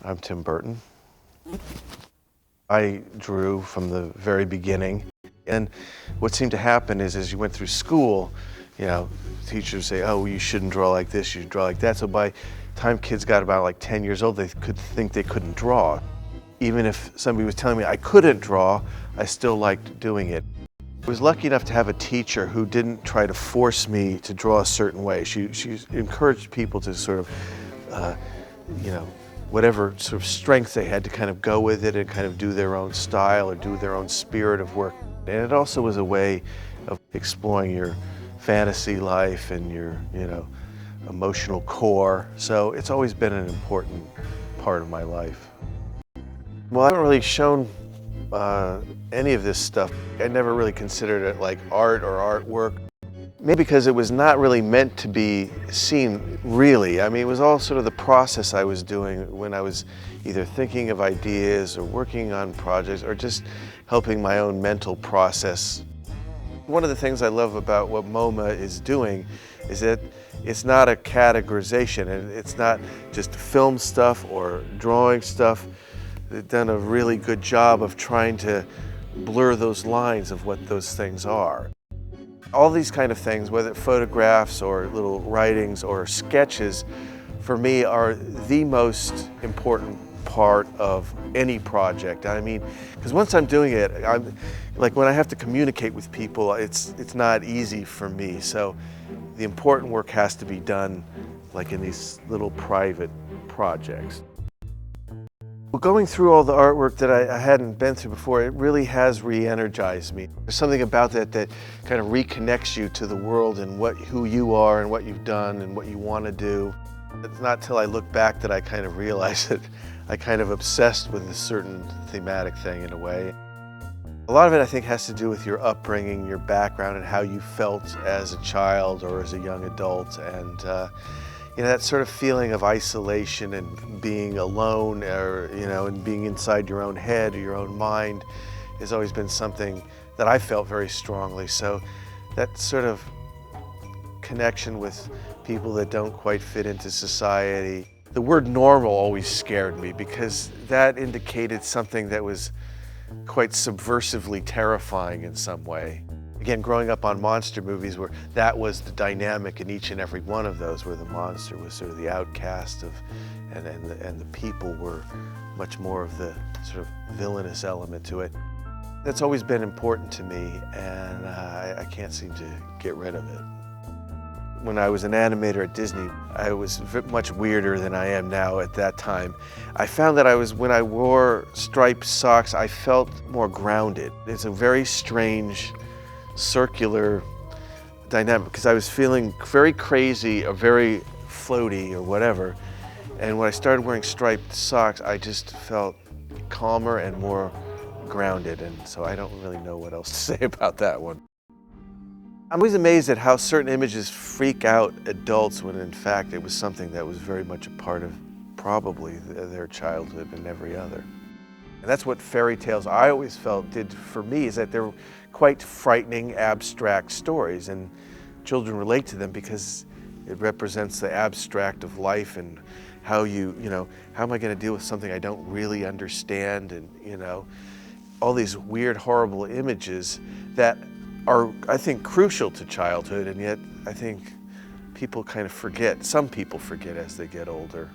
I'm Tim Burton. I drew from the very beginning, and what seemed to happen is as you went through school, teachers say, oh, you shouldn't draw like this, you should draw like that. So by the time kids got about like 10 years old, they could think they couldn't draw. Even if somebody was telling me I couldn't draw, I still liked doing it. I was lucky enough to have a teacher who didn't try to force me to draw a certain way. She encouraged people to sort of, whatever sort of strength they had to kind of go with it and kind of do their own style or do their own spirit of work. And it also was a way of exploring your fantasy life and your, emotional core. So it's always been an important part of my life. Well, I haven't really shown any of this stuff. I never really considered it like art or artwork. Maybe because it was not really meant to be seen, really. I mean, it was all sort of the process I was doing when I was either thinking of ideas or working on projects or just helping my own mental process. One of the things I love about what MoMA is doing is that it's not a categorization, and it's not just film stuff or drawing stuff. They've done a really good job of trying to blur those lines of what those things are. All these kind of things, whether photographs or little writings or sketches, for me are the most important part of any project. I mean, because once I'm doing it, I'm like when I have to communicate with people, it's not easy for me. So the important work has to be done like in these little private projects. Well, going through all the artwork that I hadn't been through before, it really has re-energized me. There's something about that kind of reconnects you to the world and who you are and what you've done and what you want to do. It's not till I look back that I kind of realize that I kind of obsessed with a certain thematic thing in a way. A lot of it, I think, has to do with your upbringing, your background, and how you felt as a child or as a young adult. And that sort of feeling of isolation and being alone, or and being inside your own head or your own mind has always been something that I felt very strongly. So that sort of connection with people that don't quite fit into society. The word normal always scared me because that indicated something that was quite subversively terrifying in some way. Again, growing up on monster movies where that was the dynamic in each and every one of those, where the monster was sort of the outcast and the people were much more of the sort of villainous element to it. That's always been important to me, and I can't seem to get rid of it. When I was an animator at Disney, I was much weirder than I am now at that time. I found that when I wore striped socks, I felt more grounded. It's a very strange circular dynamic because I was feeling very crazy or very floaty or whatever, and when I started wearing striped socks, I just felt calmer and more grounded, and so I don't really know what else to say about that one. I'm always amazed at how certain images freak out adults when in fact it was something that was very much a part of probably their childhood and every other. And that's what fairy tales, I always felt, did for me, is that they're quite frightening, abstract stories, and children relate to them because it represents the abstract of life and how how am I going to deal with something I don't really understand, and all these weird, horrible images that are, I think, crucial to childhood, and yet I think people kind of forget. Some people forget as they get older.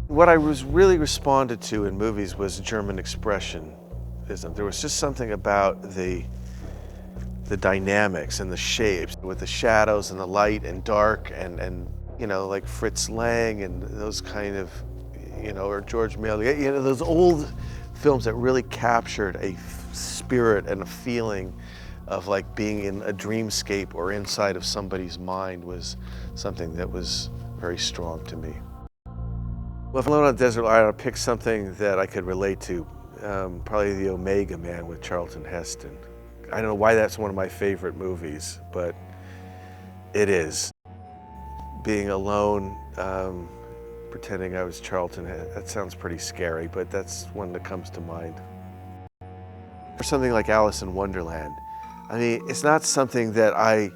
What I was really responded to in movies was German expressionism. There was just something about the dynamics and the shapes, with the shadows and the light and dark and like Fritz Lang and those kind of, or George Méliès, those old films that really captured a spirit and a feeling of like being in a dreamscape or inside of somebody's mind was something that was very strong to me. Well, if I'm alone on a desert island, I'd pick something that I could relate to, probably The Omega Man with Charlton Heston. I don't know why that's one of my favorite movies, but it is. Being alone, pretending I was Charlton, that sounds pretty scary, but that's one that comes to mind. Or something like Alice in Wonderland. I mean, it's not something that I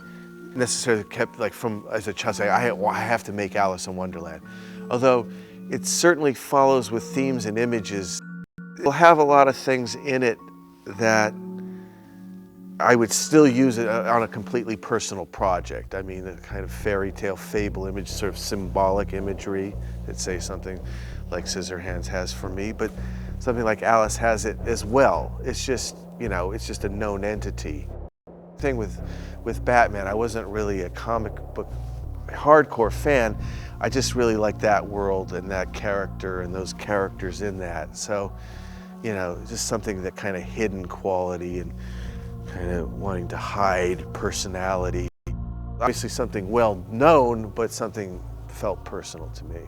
necessarily kept like from as a child saying, I have to make Alice in Wonderland. Although It certainly follows with themes and images. It'll have a lot of things in it that I would still use it on a completely personal project. I mean, a kind of fairy tale, fable image, sort of symbolic imagery that say something like Scissorhands has for me, but something like Alice has it as well. It's just, you know, it's just a known entity. The thing with Batman, I wasn't really a comic book hardcore fan. I just really like that world and that character and those characters in that. So, you know, just something that kind of hidden quality and kind of wanting to hide personality. Obviously something well known, but something felt personal to me.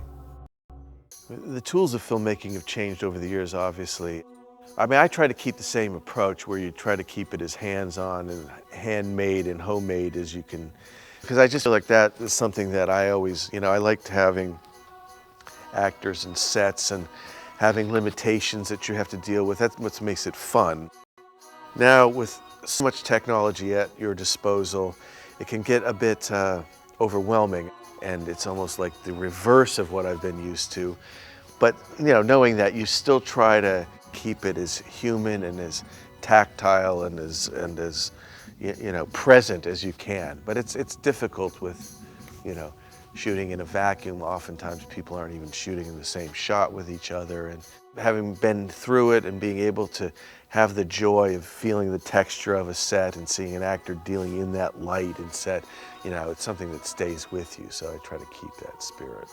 The tools of filmmaking have changed over the years, obviously. I mean, I try to keep the same approach where you try to keep it as hands-on and handmade and homemade as you can, because I just feel like that is something that I always, you know, I liked having actors and sets and having limitations that you have to deal with. That's what makes it fun. Now, with so much technology at your disposal, it can get a bit overwhelming, and it's almost like the reverse of what I've been used to. But, you know, knowing that you still try to keep it as human and as tactile and as you know, present as you can. But it's difficult with, you know, shooting in a vacuum. Oftentimes people aren't even shooting in the same shot with each other. And having been through it and being able to have the joy of feeling the texture of a set and seeing an actor dealing in that light and set, you know, it's something that stays with you. So I try to keep that spirit.